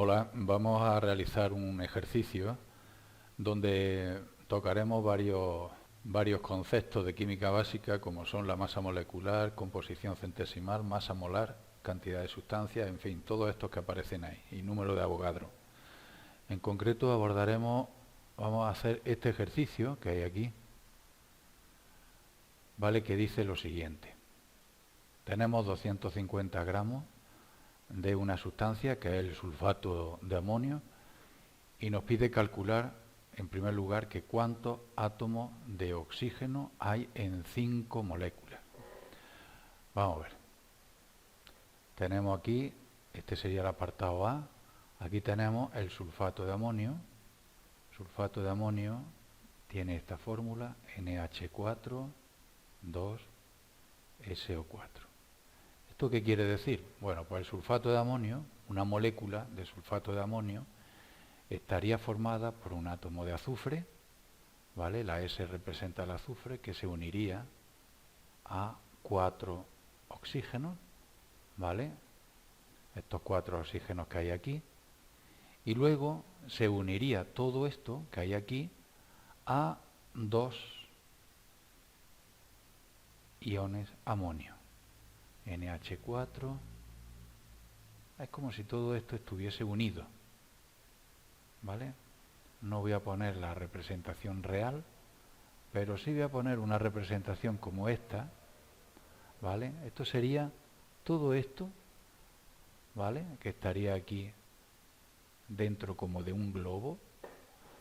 Hola, vamos a realizar un ejercicio donde tocaremos varios conceptos de química básica como son la masa molecular, composición centesimal, masa molar, cantidad de sustancias, en fin, todos estos que aparecen ahí, y número de Avogadro. En concreto vamos a hacer este ejercicio que hay aquí, ¿vale? Que dice lo siguiente. Tenemos 250 gramos de una sustancia que es el sulfato de amonio y nos pide calcular, en primer lugar, que cuántos átomos de oxígeno hay en 5 moléculas. Vamos a ver. Tenemos aquí, este sería el apartado A, aquí tenemos el sulfato de amonio. Sulfato de amonio tiene esta fórmula, NH4, 2, SO4. ¿Esto qué quiere decir? Bueno, pues el sulfato de amonio, una molécula de sulfato de amonio, estaría formada por un átomo de azufre, ¿vale? La S representa el azufre, que se uniría a 4 oxígenos, ¿vale? Estos 4 oxígenos que hay aquí. Y luego se uniría todo esto que hay aquí a 2 iones amonio. NH4. Es como si todo esto estuviese unido, ¿vale? No voy a poner la representación real, pero sí voy a poner una representación como esta, ¿vale? Esto sería todo esto, ¿vale? Que estaría aquí dentro como de un globo,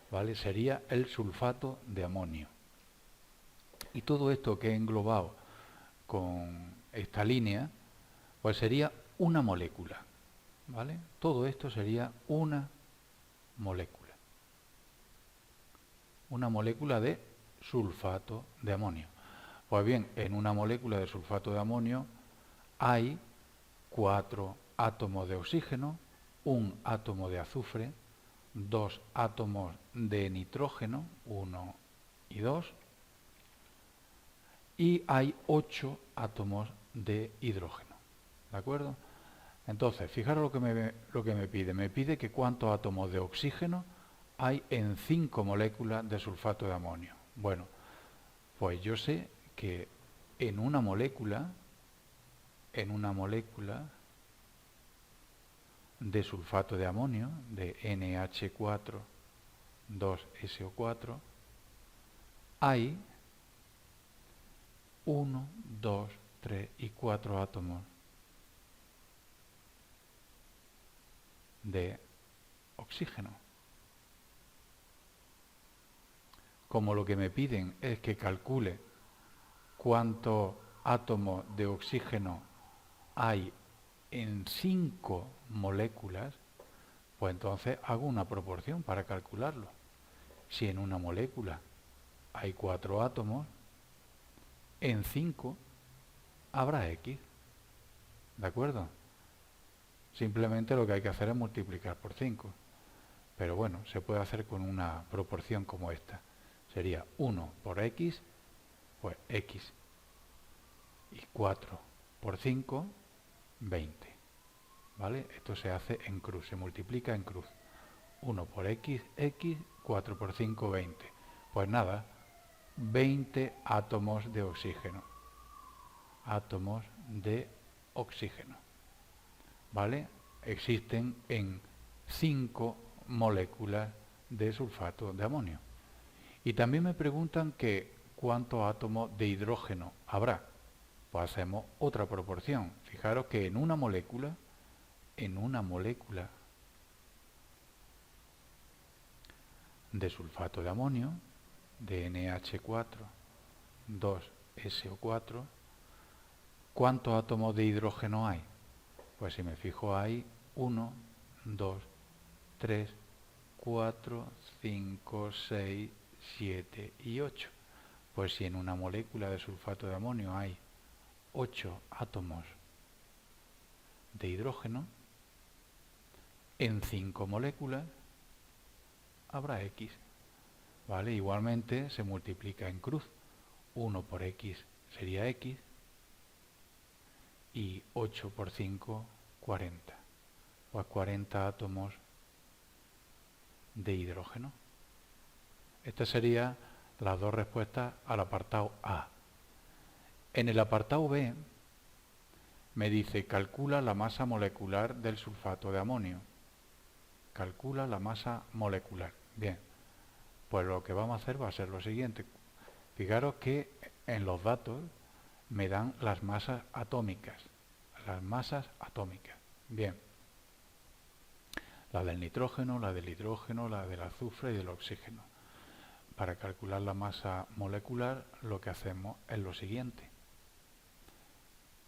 ¿vale? Sería el sulfato de amonio. Y todo esto que he englobado con esta línea, pues sería una molécula, ¿vale? Todo esto sería una molécula. Una molécula de sulfato de amonio. Pues bien, en una molécula de sulfato de amonio hay 4 átomos de oxígeno, un átomo de azufre, 2 átomos de nitrógeno, 1 y 2, y hay 8 átomos de hidrógeno. ¿De acuerdo? Entonces, fijaros lo que me pide. Me pide que cuántos átomos de oxígeno hay en 5 moléculas de sulfato de amonio. Bueno, pues yo sé que en una molécula de sulfato de amonio, de NH4, 2SO4, hay 1, 2, 3 y 4 átomos de oxígeno. Como lo que me piden es que calcule cuántos átomos de oxígeno hay en 5 moléculas, pues entonces hago una proporción para calcularlo. Si en una molécula hay 4 átomos, en 5 habrá X. ¿De acuerdo? Simplemente lo que hay que hacer es multiplicar por 5. Pero bueno, se puede hacer con una proporción como esta. Sería 1 por X, pues X. Y 4 por 5, 20. ¿Vale? Esto se hace en cruz, se multiplica en cruz. 1 por X, X, 4 por 5, 20. Pues nada, 20 átomos de oxígeno. Átomos de oxígeno. ¿Vale? Existen en 5 moléculas de sulfato de amonio. Y también me preguntan que cuántos átomos de hidrógeno habrá. Pues hacemos otra proporción. Fijaros que en una molécula de sulfato de amonio, de NH4, 2SO4, ¿cuántos átomos de hidrógeno hay? Pues si me fijo hay 1, 2, 3, 4, 5, 6, 7 y 8. Pues si en una molécula de sulfato de amonio hay 8 átomos de hidrógeno, en 5 moléculas habrá X. ¿Vale? Igualmente se multiplica en cruz. 1 por X sería X y 8 por 5, 40. Pues 40 átomos de hidrógeno. Estas serían las dos respuestas al apartado A. En el apartado B me dice calcula la masa molecular del sulfato de amonio. Calcula la masa molecular. Bien, pues lo que vamos a hacer va a ser lo siguiente. Fijaros que en los datos me dan las masas atómicas. Las masas atómicas. Bien. La del nitrógeno, la del hidrógeno, la del azufre y del oxígeno. Para calcular la masa molecular lo que hacemos es lo siguiente.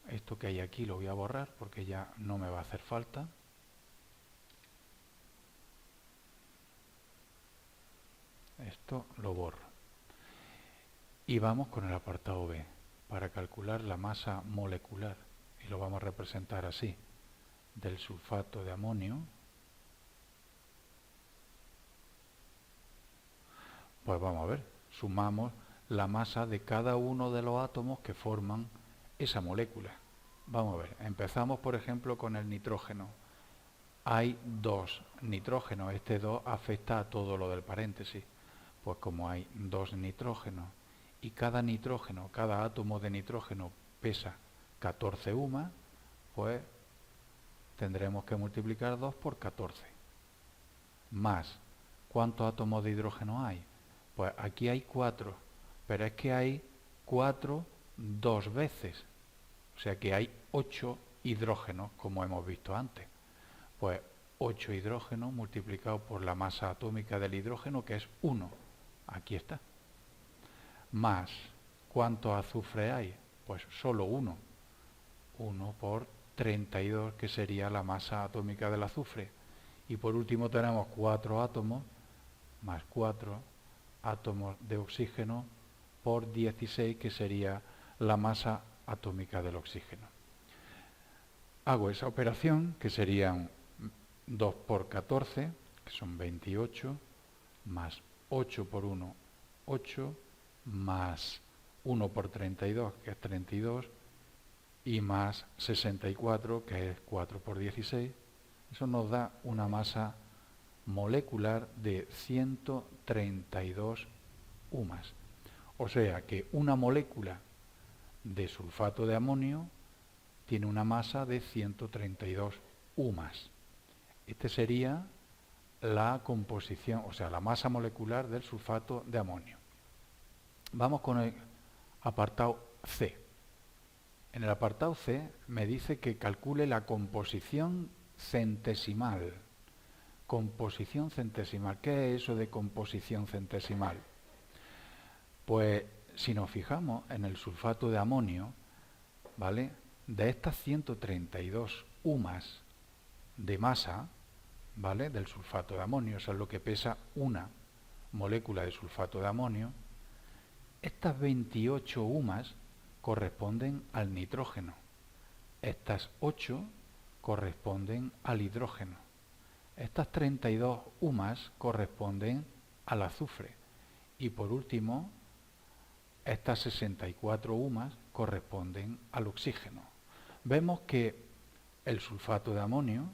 Esto que hay aquí lo voy a borrar porque ya no me va a hacer falta. Esto lo borro. Y vamos con el apartado B. Para calcular la masa molecular, y lo vamos a representar así, del sulfato de amonio, pues vamos a ver, sumamos la masa de cada uno de los átomos que forman esa molécula. Vamos a ver, empezamos por ejemplo con el nitrógeno. Hay 2 nitrógenos, este 2 afecta a todo lo del paréntesis. Pues como hay 2 nitrógenos y cada nitrógeno, cada átomo de nitrógeno pesa 14 UMAS, pues tendremos que multiplicar 2 por 14. Más, ¿cuántos átomos de hidrógeno hay? Pues aquí hay 4, pero es que hay 4 2 veces. O sea que hay 8 hidrógenos, como hemos visto antes. Pues 8 hidrógenos multiplicado por la masa atómica del hidrógeno, que es 1. Aquí está. Más, ¿cuántos azufre hay? Pues solo 1. 1 por 32, que sería la masa atómica del azufre. Y por último tenemos 4 átomos, más 4 átomos de oxígeno por 16, que sería la masa atómica del oxígeno. Hago esa operación, que serían 2 por 14, que son 28, más 8 por 1, 8, más 1 por 32, que es 32, y más 64, que es 4 por 16. Eso nos da una masa molecular de 132 UMAS. O sea que una molécula de sulfato de amonio tiene una masa de 132 UMAS. Este sería la composición, o sea, la masa molecular del sulfato de amonio. Vamos con el apartado C. En el apartado C me dice que calcule la composición centesimal. Composición centesimal. ¿Qué es eso de composición centesimal? Pues si nos fijamos en el sulfato de amonio, ¿vale? De estas 132 UMAS de masa, ¿vale? Del sulfato de amonio, eso es lo que pesa una molécula de sulfato de amonio. Estas 28 UMAS corresponden al nitrógeno. Estas 8 corresponden al hidrógeno. Estas 32 UMAS corresponden al azufre. Y por último, estas 64 UMAS corresponden al oxígeno. Vemos que el sulfato de amonio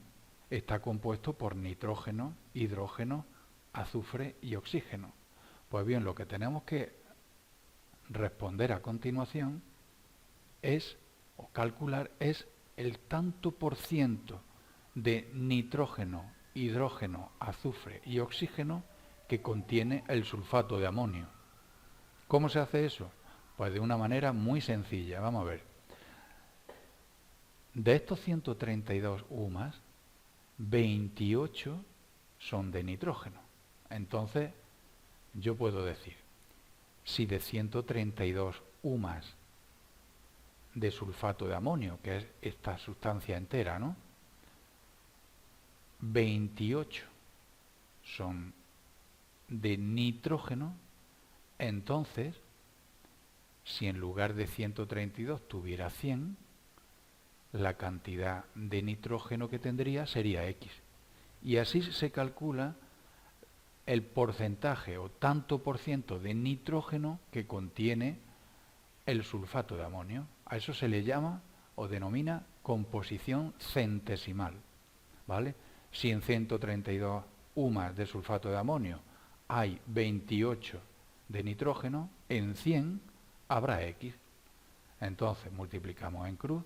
está compuesto por nitrógeno, hidrógeno, azufre y oxígeno. Pues bien, lo que tenemos que responder a continuación es, o calcular, es el tanto por ciento de nitrógeno, hidrógeno, azufre y oxígeno que contiene el sulfato de amonio. ¿Cómo se hace eso? Pues de una manera muy sencilla. Vamos a ver. De estos 132 UMAS, 28 son de nitrógeno. Entonces, yo puedo decir, si de 132 UMAS de sulfato de amonio, que es esta sustancia entera, ¿no? 28 son de nitrógeno, entonces, si en lugar de 132 tuviera 100, la cantidad de nitrógeno que tendría sería X. Y así se calcula el porcentaje o tanto por ciento de nitrógeno que contiene el sulfato de amonio. A eso se le llama o denomina composición centesimal, ¿vale? Si en 132 de sulfato de amonio hay 28 de nitrógeno, en 100 habrá X. Entonces multiplicamos en cruz,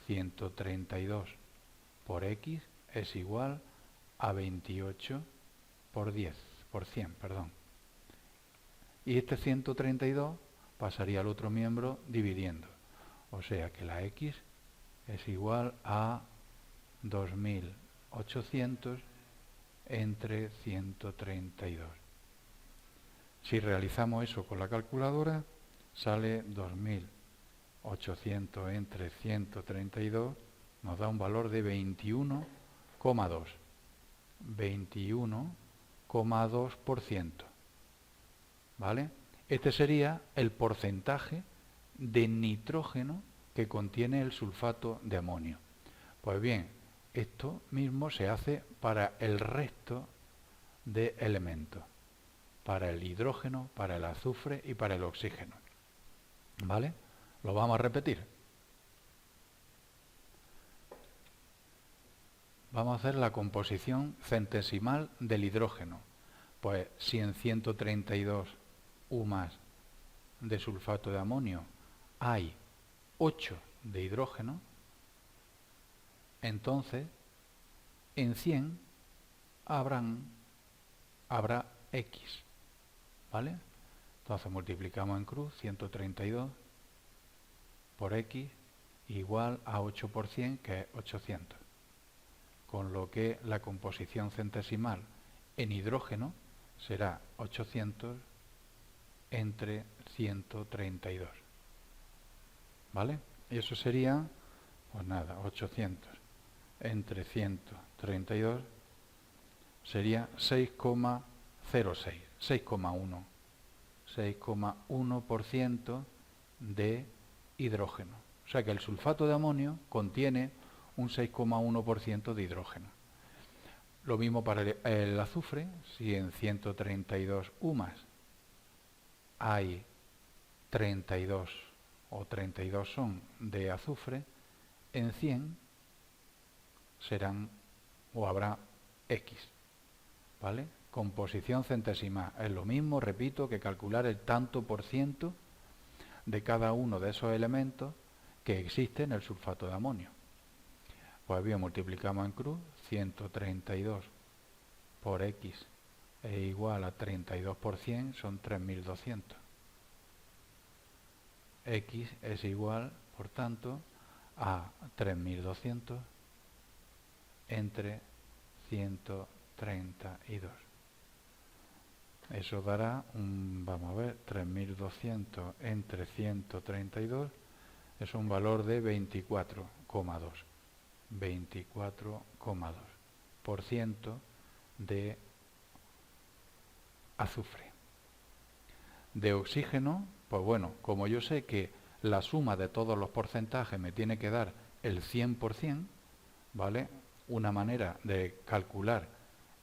132 por X es igual a 28 por 10, por 100, perdón. Y este 132 pasaría al otro miembro dividiendo. O sea que la X es igual a 2800 entre 132. Si realizamos eso con la calculadora, sale 2800 entre 132, nos da un valor de 21,2. 21,2%. ¿Vale? Este sería el porcentaje de nitrógeno que contiene el sulfato de amonio. Pues bien, esto mismo se hace para el resto de elementos, para el hidrógeno, para el azufre y para el oxígeno. ¿Vale? Lo vamos a repetir. Vamos a hacer la composición centesimal del hidrógeno. Pues si en 132 U más de sulfato de amonio hay 8 de hidrógeno, entonces en 100 habrá X. ¿Vale? Entonces multiplicamos en cruz 132 por X igual a 8 por 100, que es 800. Con lo que la composición centesimal en hidrógeno será 800 entre 132. ¿Vale? Y eso sería, pues nada, 800 entre 132 sería 6,06, 6,1. 6,1% de hidrógeno. O sea que el sulfato de amonio contiene un 6,1% de hidrógeno. Lo mismo para el azufre, si en 132 U más hay 32 o 32 son de azufre, en 100 serán o habrá X. ¿Vale? Composición centesimal. Es lo mismo, repito, que calcular el tanto por ciento de cada uno de esos elementos que existe en el sulfato de amonio. Pues bien, multiplicamos en cruz 132 por X es igual a 32 por 100, son 3200. X es igual, por tanto, a 3200 entre 132. Eso dará vamos a ver, 3200 entre 132 es un valor de 24,2. 24,2% de azufre. De oxígeno, pues bueno, como yo sé que la suma de todos los porcentajes me tiene que dar el 100%, ¿vale? Una manera de calcular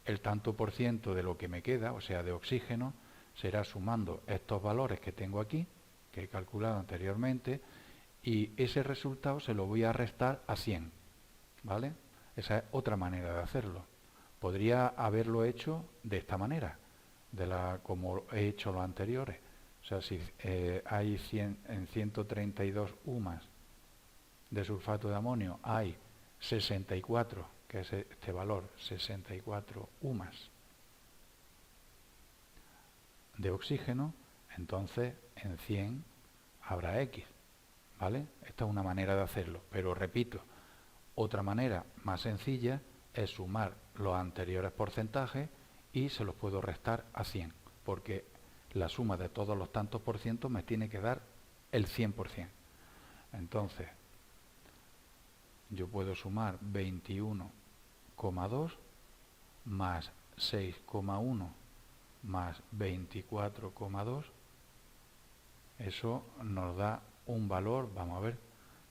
el tanto por ciento de lo que me queda, o sea, de oxígeno, será sumando estos valores que tengo aquí, que he calculado anteriormente, y ese resultado se lo voy a restar a 100, ¿vale? Esa es otra manera de hacerlo. Podría haberlo hecho de esta manera, como he hecho los anteriores. O sea, si hay 100, en 132 U más de sulfato de amonio hay 64, que es este valor, 64 U más de oxígeno, entonces en 100 habrá X, ¿vale? Esta es una manera de hacerlo, pero repito, otra manera más sencilla es sumar los anteriores porcentajes y se los puedo restar a 100, porque la suma de todos los tantos por ciento me tiene que dar el 100%. Entonces, yo puedo sumar 21,2 más 6,1 más 24,2. Eso nos da un valor, vamos a ver,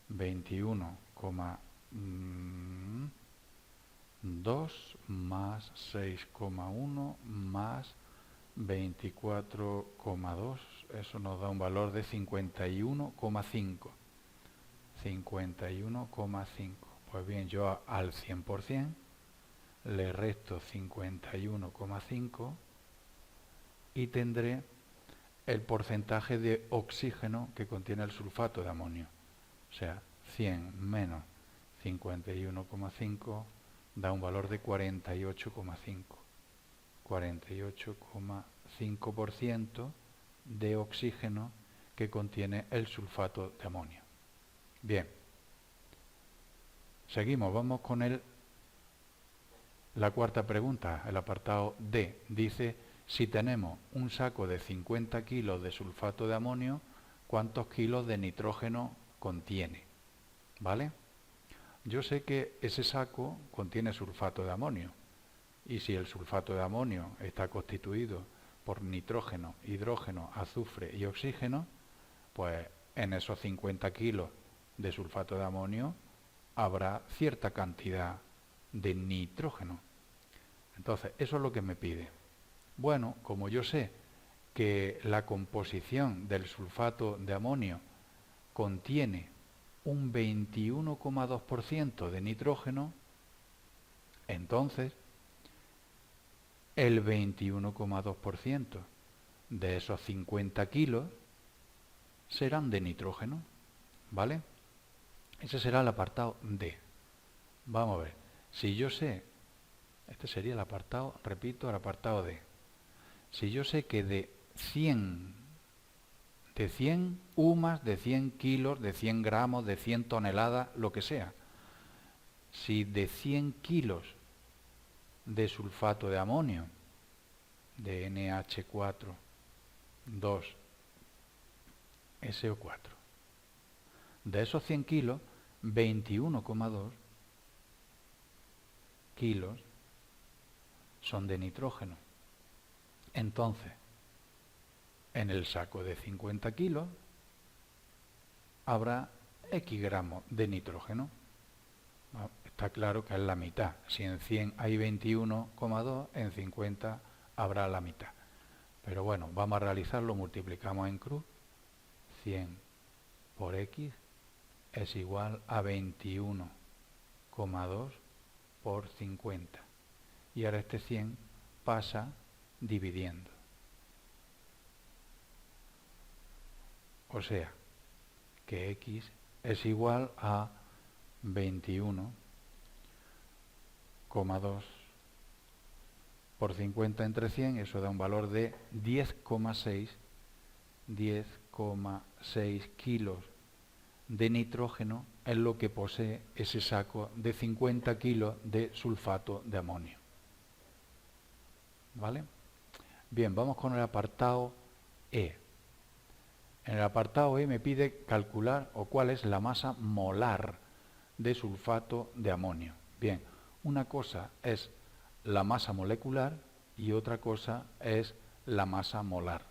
21,2 más 6,1 más 24,2, eso nos da un valor de 51,5. 51,5. Pues bien, yo al 100% le resto 51,5 y tendré el porcentaje de oxígeno que contiene el sulfato de amonio. O sea, 100 menos 51,5 da un valor de 48,5. 48,5% de oxígeno que contiene el sulfato de amonio. Bien, seguimos, vamos con la cuarta pregunta, el apartado D. Dice, si tenemos un saco de 50 kilos de sulfato de amonio, ¿cuántos kilos de nitrógeno contiene? ¿Vale? Yo sé que ese saco contiene sulfato de amonio, y si el sulfato de amonio está constituido por nitrógeno, hidrógeno, azufre y oxígeno, pues en esos 50 kilos de sulfato de amonio habrá cierta cantidad de nitrógeno. Entonces, eso es lo que me pide. Bueno, como yo sé que la composición del sulfato de amonio contiene un 21,2% de nitrógeno, entonces el 21,2% de esos 50 kilos serán de nitrógeno, ¿vale? Ese será el apartado D. Vamos a ver, si yo sé, este sería el apartado, repito, el apartado D. Si yo sé que de 100 UMAS, de 100 kilos, de 100 gramos, de 100 toneladas, lo que sea, si de 100 kilos de sulfato de amonio, de NH4, 2, SO4, de esos 100 kilos, 21,2 kilos son de nitrógeno. Entonces, en el saco de 50 kilos habrá X gramos de nitrógeno. Está claro que es la mitad. Si en 100 hay 21,2, en 50 habrá la mitad. Pero bueno, vamos a realizarlo, multiplicamos en cruz. 100 por X es igual a 21,2 por 50. Y ahora este 100 pasa dividiendo. O sea, que X es igual a 21,2 por 50 entre 100, eso da un valor de 10,6 kilos de nitrógeno es lo que posee ese saco de 50 kilos de sulfato de amonio. ¿Vale? Bien, vamos con el apartado E. En el apartado E me pide calcular o cuál es la masa molar de sulfato de amonio. Bien, una cosa es la masa molecular y otra cosa es la masa molar.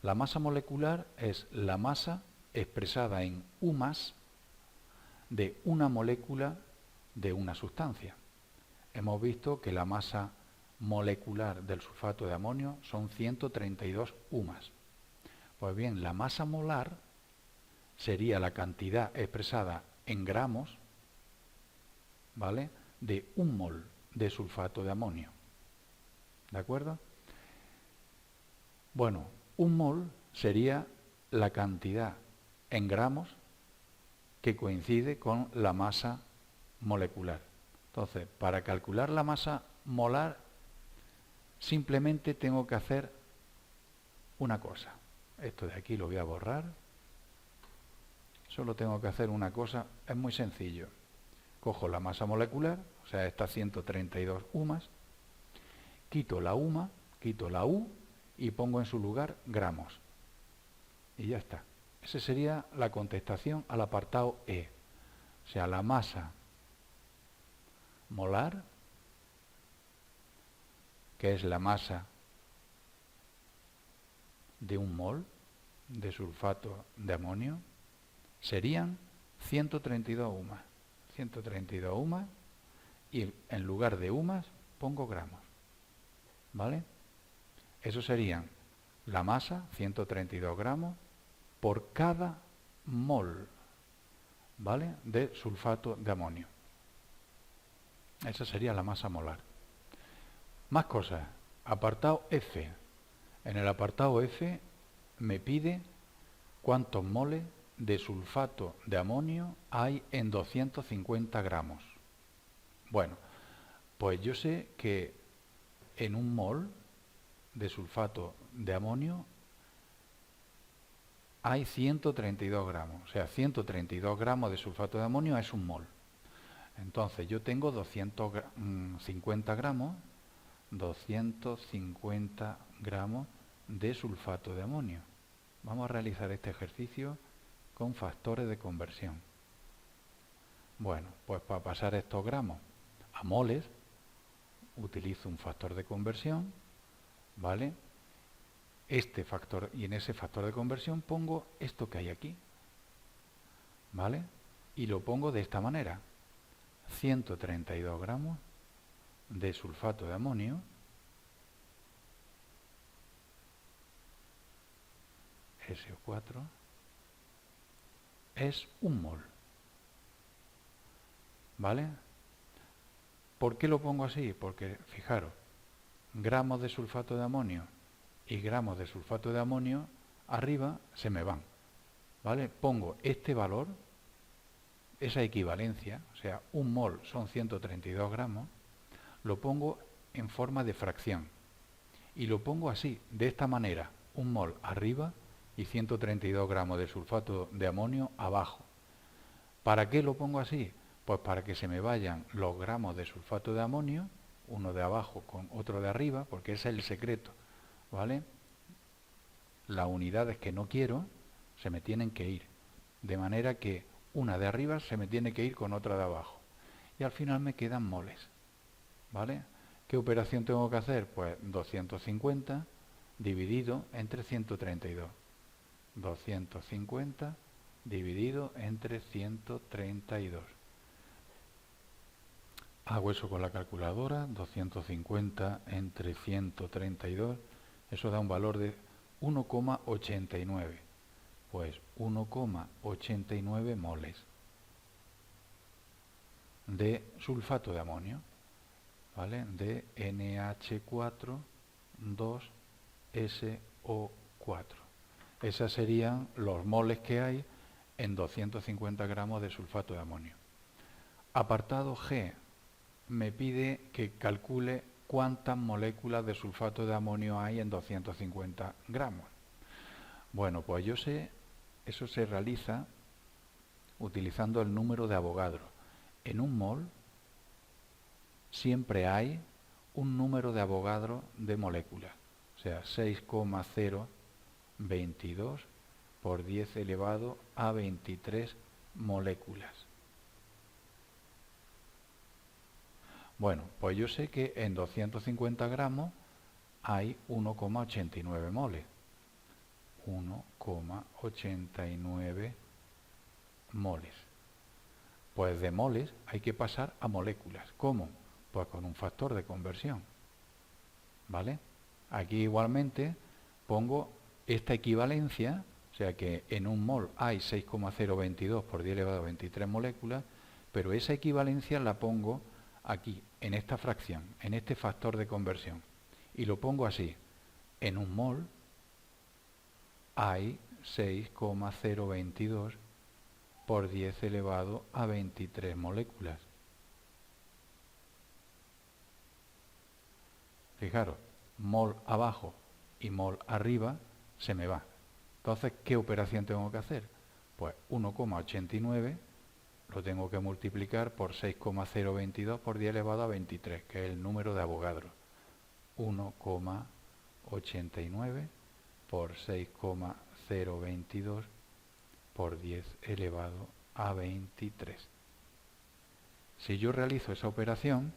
La masa molecular es la masa expresada en UMAS de una molécula de una sustancia. Hemos visto que la masa molecular del sulfato de amonio son 132 UMAS. Pues bien, la masa molar sería la cantidad expresada en gramos, ¿vale?, de 1 mol de sulfato de amonio. ¿De acuerdo? Bueno, 1 mol sería la cantidad en gramos que coincide con la masa molecular. Entonces, para calcular la masa molar, simplemente tengo que hacer una cosa. Esto de aquí lo voy a borrar. Solo tengo que hacer una cosa, es muy sencillo. Cojo la masa molecular, o sea, estas 132 UMAS, quito la UMA, quito la U y pongo en su lugar gramos. Y ya está. Esa sería la contestación al apartado E. O sea, la masa molar, que es la masa de 1 mol de sulfato de amonio, serían 132 UMAS. 132 UMAS y en lugar de UMAS pongo gramos. ¿Vale? Eso serían la masa, 132 gramos, por cada mol, ¿vale?, de sulfato de amonio. Esa sería la masa molar. Más cosas. Apartado F. En el apartado F me pide cuántos moles de sulfato de amonio hay en 250 gramos. Bueno, pues yo sé que en un mol de sulfato de amonio hay 132 gramos. O sea, 132 gramos de sulfato de amonio es un mol. Entonces yo tengo 250 gramos, 250 gramos de sulfato de amonio. Vamos a realizar este ejercicio con factores de conversión. Bueno, pues para pasar estos gramos a moles, utilizo un factor de conversión, ¿vale? Este factor, y en ese factor de conversión pongo esto que hay aquí, ¿vale? Y lo pongo de esta manera: 132 gramos de sulfato de amonio SO4 es un mol, ¿vale? ¿Por qué lo pongo así? Porque, fijaros, gramos de sulfato de amonio y gramos de sulfato de amonio arriba se me van, ¿vale? Pongo este valor, esa equivalencia, o sea, un mol son 132 gramos, lo pongo en forma de fracción y lo pongo así, de esta manera: un mol arriba y 132 gramos de sulfato de amonio abajo. ¿Para qué lo pongo así? Pues para que se me vayan los gramos de sulfato de amonio, uno de abajo con otro de arriba, porque ese es el secreto, ¿vale? Las unidades que no quiero se me tienen que ir, de manera que una de arriba se me tiene que ir con otra de abajo. Y al final me quedan moles, ¿vale? ¿Qué operación tengo que hacer? Pues 250 dividido entre 132. 250 dividido entre 132. Hago eso con la calculadora: 250 entre 132, eso da un valor de 1,89. Pues 1,89 moles de sulfato de amonio, ¿vale? De NH4 2SO4. Esos serían los moles que hay en 250 gramos de sulfato de amonio. Apartado G me pide que calcule cuántas moléculas de sulfato de amonio hay en 250 gramos. Bueno, pues yo sé, eso se realiza utilizando el número de Avogadro. En un mol siempre un número de Avogadro de moléculas, o sea, 6,022 por 10 elevado a 23 moléculas. Bueno, pues yo sé que en 250 gramos hay 1,89 moles. 1,89 moles. Pues de moles hay que pasar a moléculas. ¿Cómo? Pues con un factor de conversión, ¿vale? Aquí igualmente pongo esta equivalencia, o sea que en un mol hay 6,022 por 10 elevado a 23 moléculas, pero esa equivalencia la pongo aquí, en esta fracción, en este factor de conversión. Y lo pongo así: en un mol hay 6,022 por 10 elevado a 23 moléculas. Fijaros, mol abajo y mol arriba se me va. Entonces, ¿qué operación tengo que hacer? Pues 1,89 lo tengo que multiplicar por 6,022 por 10 elevado a 23, que es el número de Avogadro. 1,89 por 6,022 por 10 elevado a 23. Si yo realizo esa operación,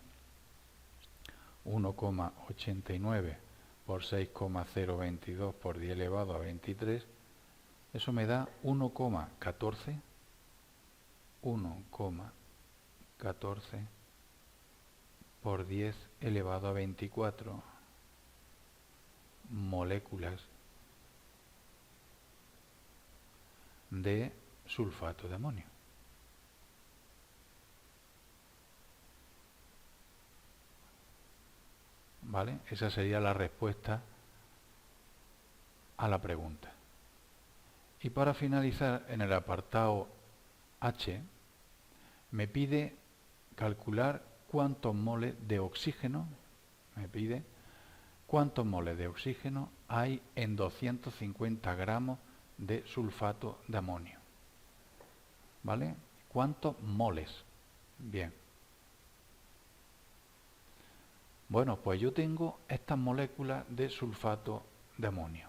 1,89 por 6,022 por 10 elevado a 23, eso me da 1,14 por 10 elevado a 24 moléculas de sulfato de amonio. ¿vale? Esa sería la respuesta a la pregunta. Y para finalizar, en el apartado H, me pide calcular cuántos moles de oxígeno, hay en 250 gramos de sulfato de amonio. ¿Vale? ¿Cuántos moles? Bien. Bueno, pues yo tengo estas moléculas de sulfato de amonio.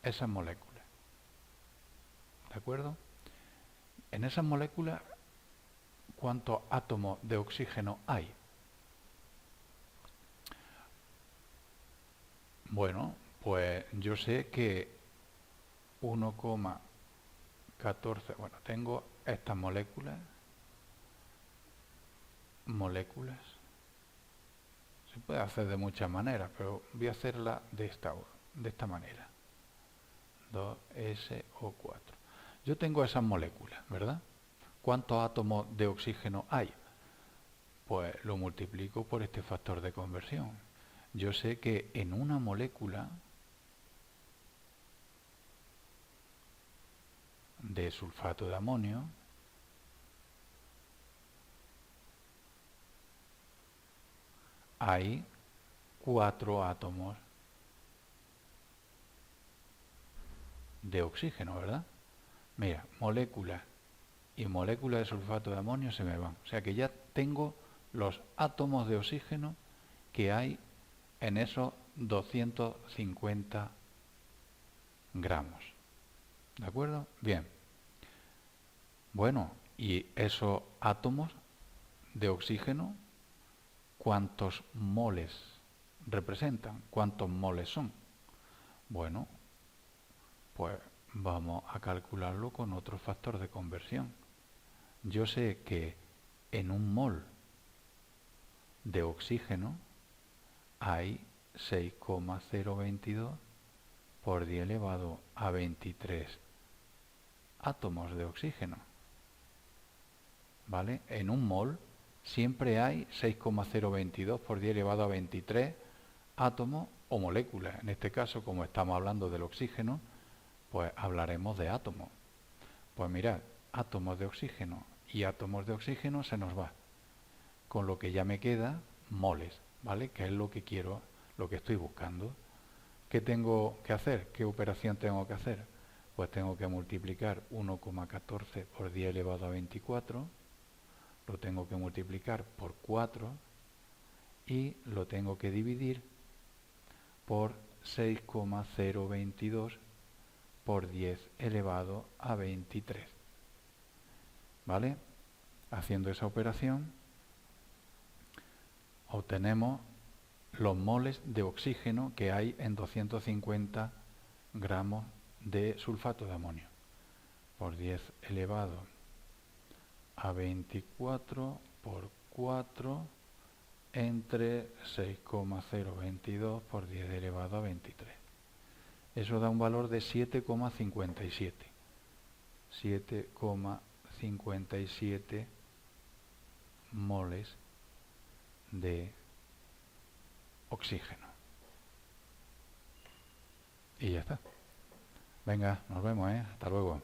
Esas moléculas. ¿De acuerdo? En esas moléculas, ¿cuántos átomos de oxígeno hay? Bueno, pues yo sé que 1,14, bueno, tengo estas moléculas, se puede hacer de muchas maneras, pero voy a hacerla de esta manera, 2SO4. Yo tengo esas moléculas, ¿verdad? ¿Cuántos átomos de oxígeno hay? Pues lo multiplico por este factor de conversión. Yo sé que en una molécula de sulfato de amonio hay 4 átomos de oxígeno, ¿verdad? Mira, molécula y molécula de sulfato de amonio se me van. O sea que ya tengo los átomos de oxígeno que hay en esos 250 gramos. ¿De acuerdo? Bien. Bueno, y esos átomos de oxígeno, ¿cuántos moles representan? ¿Cuántos moles son? Bueno, pues vamos a calcularlo con otro factor de conversión. Yo sé que en un mol de oxígeno hay 6,022 por 10 elevado a 23 átomos de oxígeno. ¿Vale? En un mol siempre hay 6,022 por 10 elevado a 23 átomos o moléculas. En este caso, como estamos hablando del oxígeno, pues hablaremos de átomos. Pues mirad, átomos de oxígeno y átomos de oxígeno se nos va. Con lo que ya me queda moles, ¿vale? Que es lo que quiero, lo que estoy buscando. ¿Qué tengo que hacer? ¿Qué operación tengo que hacer? Pues tengo que multiplicar 1,14 por 10 elevado a 24, lo tengo que multiplicar por 4 y lo tengo que dividir por 6,022 por 10 elevado a 23. ¿Vale? Haciendo esa operación obtenemos los moles de oxígeno que hay en 250 gramos de sulfato de amonio por 10 elevado a 24 por 4 entre 6,022 por 10 elevado a 23. Eso da un valor de 7,57. 7,57 moles de oxígeno. Y ya está. Venga, nos vemos, hasta luego.